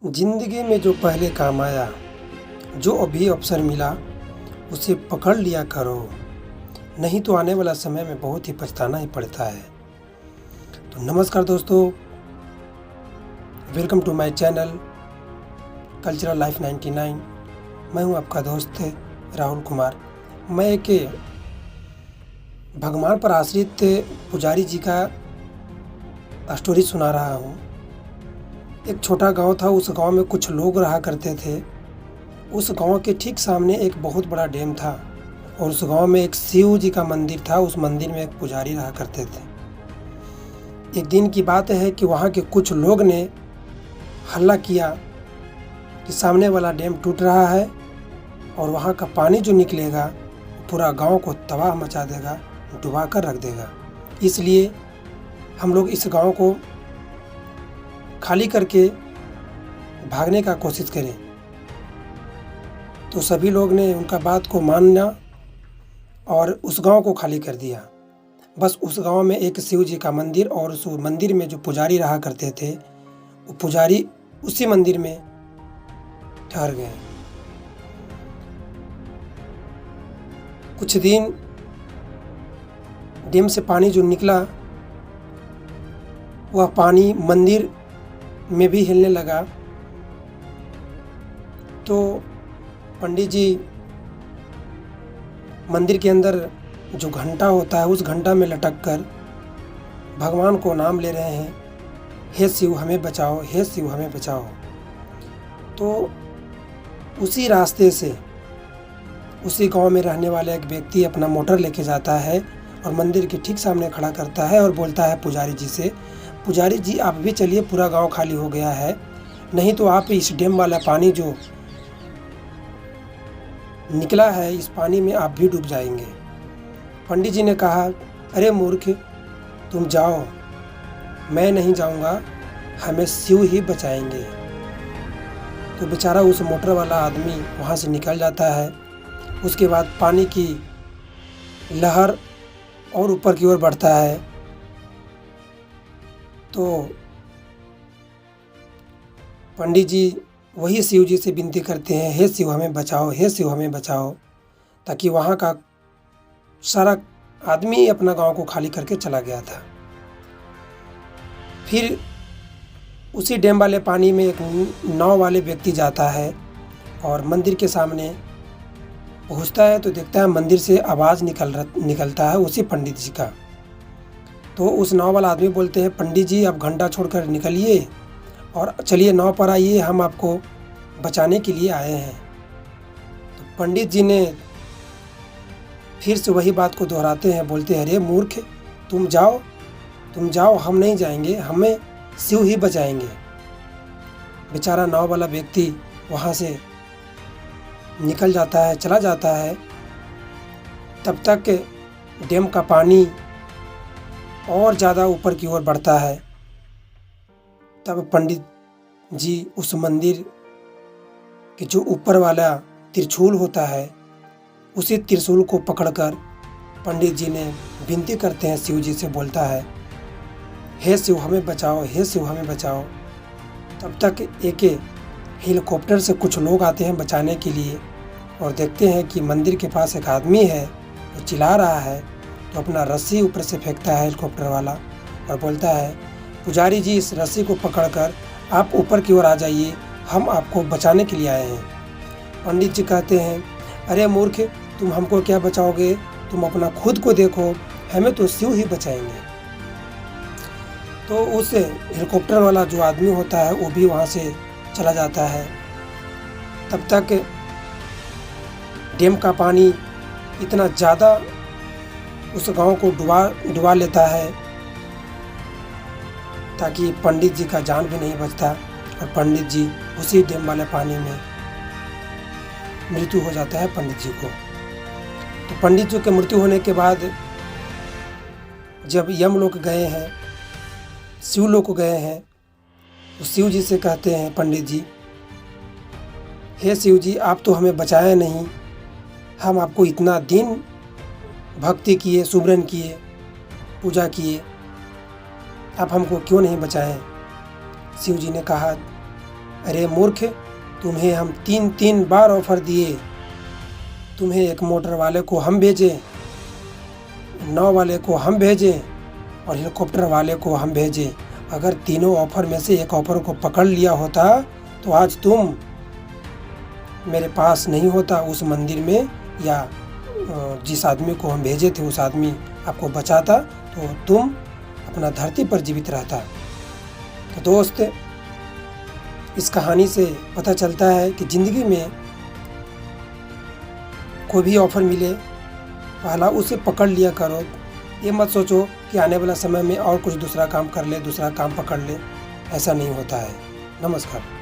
जिंदगी में जो पहले काम आया, जो अभी अवसर मिला, उसे पकड़ लिया करो, नहीं तो आने वाला समय में बहुत ही पछताना ही पड़ता है। तो नमस्कार दोस्तों, welcome to my channel cultural life 99। मैं हूं आपका दोस्त राहुल कुमार। मैं एक भगवान पर आश्रित पुजारी जी का स्टोरी सुना रहा हूं। एक छोटा गांव था, उस गांव में कुछ लोग रहा करते थे। उस गांव के ठीक सामने एक बहुत बड़ा डैम था और उस गांव में एक शिव जी का मंदिर था। उस मंदिर में एक पुजारी रहा करते थे। एक दिन की बात है कि वहां के कुछ लोग ने हल्ला किया कि सामने वाला डैम टूट रहा है और वहां का पानी जो निकलेगा पूरा गांव को तबाह मचा देगा, डुबा कर रख देगा। इसलिए हम लोग इस गांव को खाली करके भागने का कोशिश करें। तो सभी लोग ने उनका बात को माना और उस गांव को खाली कर दिया। बस उस गांव में एक शिव जी का मंदिर और उस मंदिर में जो पुजारी रहा करते थे, वो पुजारी उसी मंदिर में ठहर गए। कुछ दिन डैम से पानी जो निकला, वह पानी मंदिर में भी हिलने लगा। तो पंडित जी मंदिर के अंदर जो घंटा होता है, उस घंटा में लटक कर भगवान को नाम ले रहे हैं, हे शिव हमें बचाओ, हे शिव हमें बचाओ। तो उसी रास्ते से उसी गांव में रहने वाला एक व्यक्ति अपना मोटर लेके जाता है और मंदिर के ठीक सामने खड़ा करता है और बोलता है पुजारी जी से, पुजारी जी आप भी चलिए, पूरा गांव खाली हो गया है, नहीं तो आप इस डैम वाला पानी जो निकला है, इस पानी में आप भी डूब जाएंगे। पंडित जी ने कहा, अरे मूर्ख, तुम जाओ, मैं नहीं जाऊंगा, हमें शिव ही बचाएंगे। तो बेचारा उस मोटर वाला आदमी वहाँ से निकल जाता है। उसके बाद पानी की लहर और ऊपर की ओर बढ़ता है। तो पंडित जी वही शिव जी से विनती करते हैं, हे शिव हमें बचाओ, हे शिव हमें बचाओ, ताकि वहाँ का सारा आदमी अपना गांव को खाली करके चला गया था। फिर उसी डैम वाले पानी में एक नाव वाले व्यक्ति जाता है और मंदिर के सामने पहुँचता है तो देखता है मंदिर से आवाज़ निकलता है उसी पंडित जी का। तो उस नाव वाला आदमी बोलते हैं, पंडित जी आप घंटा छोड़कर निकलिए और चलिए नाव पर आइए, हम आपको बचाने के लिए आए हैं। तो पंडित जी ने फिर से वही बात को दोहराते हैं, बोलते हैं, अरे मूर्ख, तुम जाओ, हम नहीं जाएंगे, हमें शिव ही बचाएंगे। बेचारा नाव वाला व्यक्ति वहाँ से निकल जाता है, चला जाता है। तब तक डैम का पानी और ज़्यादा ऊपर की ओर बढ़ता है। तब पंडित जी उस मंदिर के जो ऊपर वाला त्रिशूल होता है, उसी त्रिशूल को पकड़कर पंडित जी ने विनती करते हैं शिव जी से, बोलता है, हे शिव हमें बचाओ, हे शिव हमें बचाओ। तब तक एक हेलीकॉप्टर से कुछ लोग आते हैं बचाने के लिए और देखते हैं कि मंदिर के पास एक आदमी है, वो चिल्ला रहा है। तो अपना रस्सी ऊपर से फेंकता है हेलीकॉप्टर वाला और बोलता है, पुजारी जी इस रस्सी को पकड़कर आप ऊपर की ओर आ जाइए, हम आपको बचाने के लिए आए हैं। पंडित जी कहते हैं, अरे मूर्ख, तुम हमको क्या बचाओगे, तुम अपना खुद को देखो, हमें तो शिव ही बचाएंगे। तो उस हेलीकॉप्टर वाला जो आदमी होता है वो भी वहाँ से चला जाता है। तब तक डैम का पानी इतना ज़्यादा उस गांव को डुबा लेता है ताकि पंडित जी का जान भी नहीं बचता और पंडित जी उसी डैम वाले पानी में मृत्यु हो जाता है पंडित जी को। तो पंडित जी के मृत्यु होने के बाद जब यम लोग गए हैं, शिव लोग गए हैं, तो शिव जी से कहते हैं पंडित जी, हे शिव जी आप तो हमें बचाया नहीं, हम आपको इतना दिन भक्ति किए, सुमरन किए, पूजा किए, आप हमको क्यों नहीं बचाएं। शिव जी ने कहा, अरे मूर्ख, तुम्हें हम 3 बार ऑफ़र दिए, तुम्हें एक मोटर वाले को हम भेजे, नाव वाले को हम भेजे और हेलीकॉप्टर वाले को हम भेजे। अगर तीनों ऑफ़र में से एक ऑफ़र को पकड़ लिया होता तो आज तुम मेरे पास नहीं होता उस मंदिर में, या जिस आदमी को हम भेजे थे उस आदमी आपको बचाता तो तुम अपना धरती पर जीवित रहता। तो दोस्त, इस कहानी से पता चलता है कि ज़िंदगी में कोई भी ऑफ़र मिले पहला उसे पकड़ लिया करो। ये मत सोचो कि आने वाला समय में और कुछ दूसरा काम कर ले, दूसरा काम पकड़ ले, ऐसा नहीं होता है। नमस्कार।